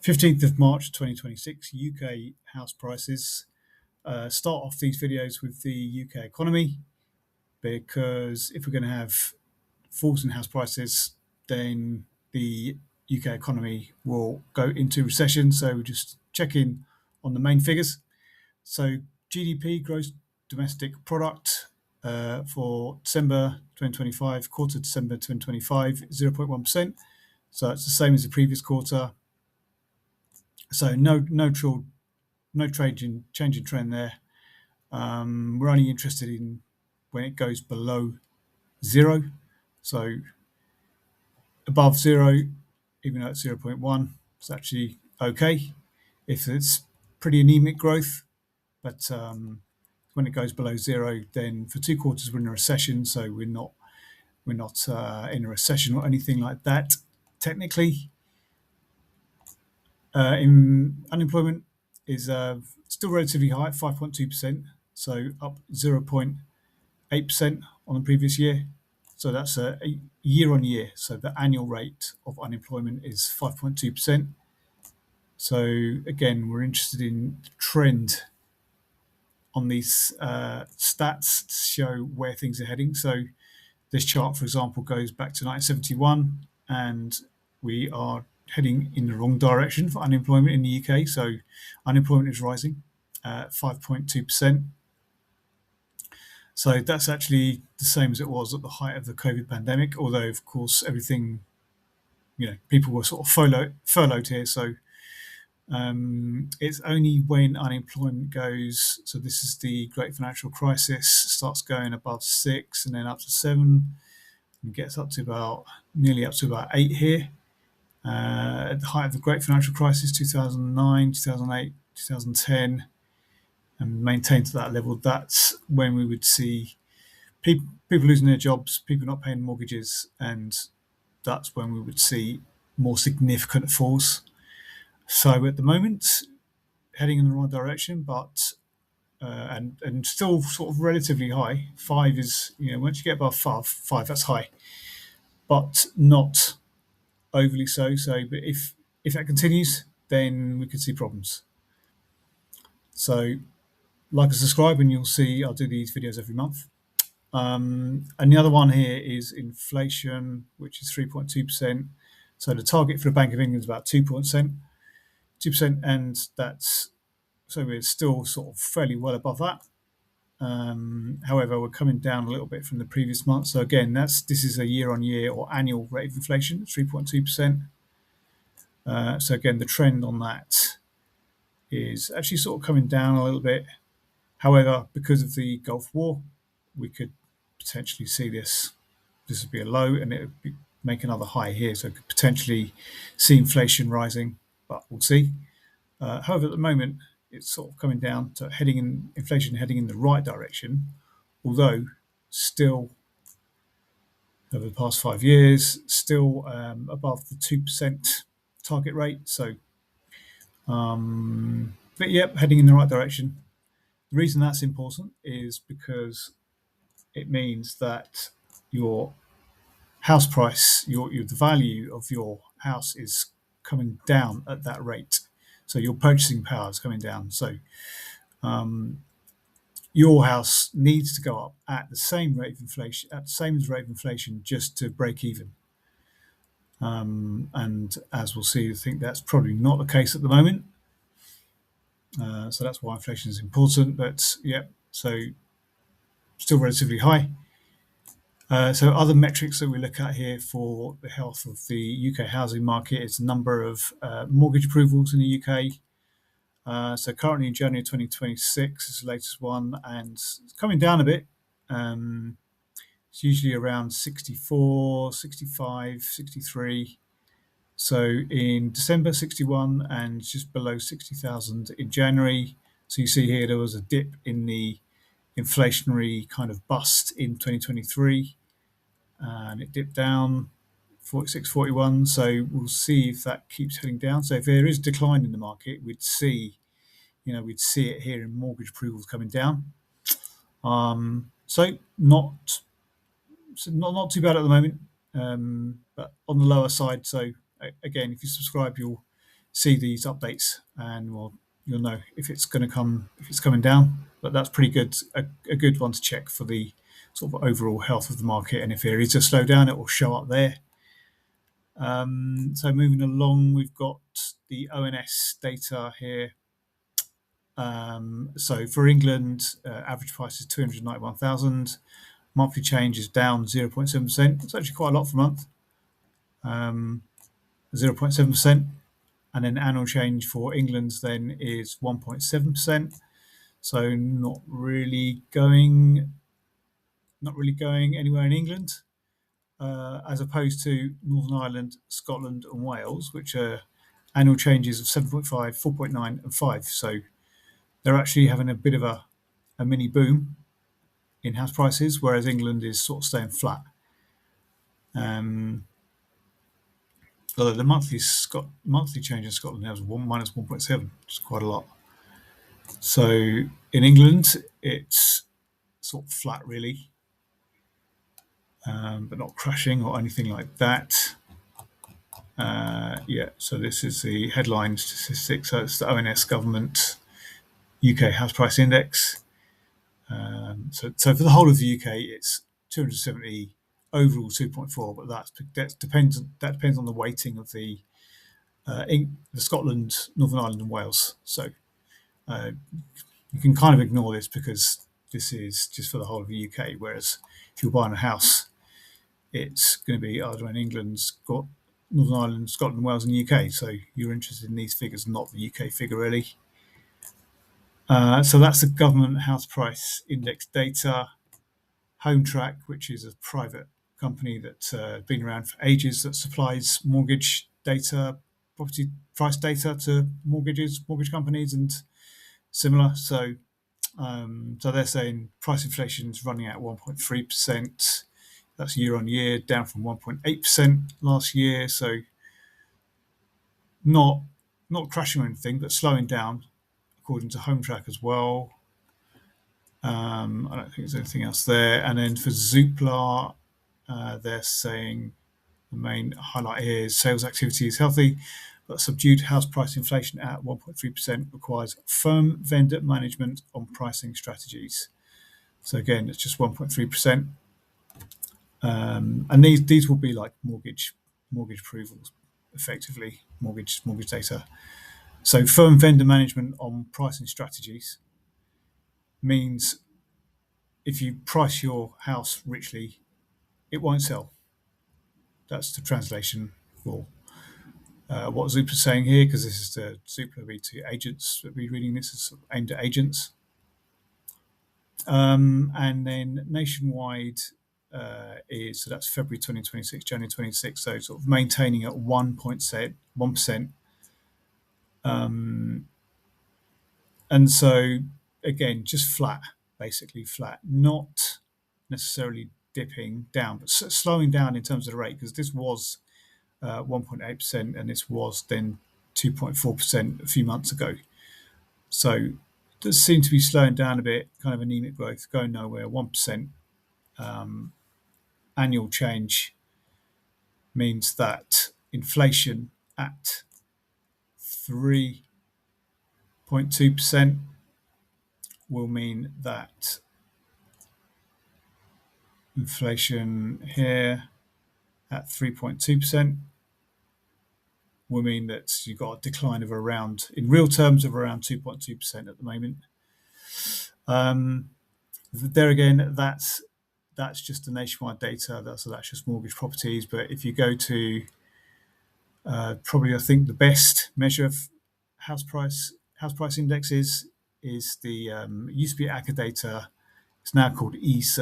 15th of March 2026, UK house prices. Start off these videos with the UK economy, because if we're going to have falls in house prices, then the UK economy will go into recession. So we just check in on the main figures. So GDP, gross domestic product, for December 2025, quarter December 2025, 0.1%. So it's the same as the previous quarter. So no change in trend there. We're only interested in when it goes below zero. So above zero, even though it's 0.1, it's actually okay. If it's pretty anemic growth, but when it goes below zero, then for 2 quarters we're in a recession. So we're not in a recession or anything like that. Technically, in unemployment is still relatively high, 5.2%, so up 0.8% on the previous year. So that's a year on year. So the annual rate of unemployment is 5.2%. So again, we're interested in the trend on these stats to show where things are heading. So this chart, for example, goes back to 1971, and we are heading in the wrong direction for unemployment in the UK. So unemployment is rising, 5.2%. So that's actually the same as it was at the height of the COVID pandemic, although, of course, everything, people were sort of furloughed here. So it's only when unemployment goes, so this is the great financial crisis, starts going above 6 and then up to 7 and gets up to nearly up to about 8 here. At the height of the great financial crisis, 2009, 2008, 2010, and maintained to that level, that's when we would see people losing their jobs, people not paying mortgages, and that's when we would see more significant falls. So at the moment, heading in the right direction, but and still sort of relatively high. 5 is, once you get above five, that's high, but not overly so. So, but if that continues, then we could see problems. So, like and subscribe, and you'll see I'll do these videos every month. And the other one here is inflation, which is 3.2%. So the target for the Bank of England is about 2%, and so we're still sort of fairly well above that. However, we're coming down a little bit from the previous month. So again, this is a year-on-year or annual rate of inflation, 3.2%. So again, the trend on that is actually sort of coming down a little bit. However, because of the Gulf War, we could potentially see this would be a low, and it would make another high here. So could potentially see inflation rising, but we'll see. However, at the moment, it's sort of coming down to inflation heading in the right direction, although still over the past 5 years, still above the 2% target rate. So, but yep, heading in the right direction. The reason that's important is because it means that your house price, the value of your house is coming down at that rate. So your purchasing power is coming down. So your house needs to go up at the same rate of inflation, just to break even. And as we'll see, I think that's probably not the case at the moment. So that's why inflation is important. But yeah, so still relatively high. So other metrics that we look at here for the health of the UK housing market is the number of mortgage approvals in the UK. So currently in January 2026 is the latest one, and it's coming down a bit. It's usually around 64, 65, 63. So in December, 61, and just below 60,000 in January. So you see here there was a dip in the inflationary kind of bust in 2023, and it dipped down 46, 41. So we'll see if that keeps heading down. So if there is decline in the market, we'd see it here in mortgage approvals coming down. So not too bad at the moment, but on the lower side. So again, if you subscribe, you'll see these updates, and well, you'll know if it's going to come, if it's coming down. But that's pretty good, a good one to check for the sort of overall health of the market. And if there is a slowdown, it will show up there. So moving along, we've got the ONS data here. So for England, average price is 291,000. Monthly change is down 0.7%. It's actually quite a lot for a month. 0.7%. And then annual change for England then is 1.7%. So not really going anywhere in England, as opposed to Northern Ireland, Scotland, and Wales, which are annual changes of 7.5, 4.9, and 5. So they're actually having a bit of a mini boom in house prices, whereas England is sort of staying flat. Although the monthly change in Scotland now is minus 1.7, which is quite a lot. So in England, it's sort of flat, really, but not crashing or anything like that. So this is the headline statistics. So it's the ONS government UK house price index. So for the whole of the UK, it's 270, overall 2.4, but that depends on the weighting of the Scotland, Northern Ireland, and Wales. So you can kind of ignore this because this is just for the whole of the UK. Whereas if you're buying a house, it's going to be either in England, Northern Ireland, Scotland, Wales, and UK. So you're interested in these figures, not the UK figure, really. So that's the government house price index data. Home Track, which is a private company that's been around for ages, that supplies mortgage data, property price data to mortgage companies, and similar. So they're saying price inflation is running at 1.3%. That's year on year, down from 1.8% last year. So not crashing or anything, but slowing down, according to Home Track as well. I don't think there's anything else there. And then for Zoopla, they're saying the main highlight here is sales activity is healthy, but subdued house price inflation at 1.3% requires firm vendor management on pricing strategies. So again, it's just 1.3%. And these will be like mortgage approvals, effectively mortgage data. So firm vendor management on pricing strategies means if you price your house richly, it won't sell. That's the translation for what Zoopla's saying here, because this is the Zoopla be to agents that be reading this, is aimed at agents. And then nationwide is, so that's February 2026, January 26, so sort of maintaining at 1%. And so again, just flat, basically flat, not necessarily dipping down, but slowing down in terms of the rate, because this was 1.8% and this was then 2.4% a few months ago. So it does seem to be slowing down a bit, kind of anemic growth, going nowhere. 1% annual change means that inflation at 3.2% will mean that inflation here at 3.2% will mean that you've got a decline of around, in real terms, of around 2.2% at the moment. There again, that's just the nationwide data. That's just mortgage properties. But if you go to probably, I think the best measure of house price index is the used to be ACA data. It's now called ESA.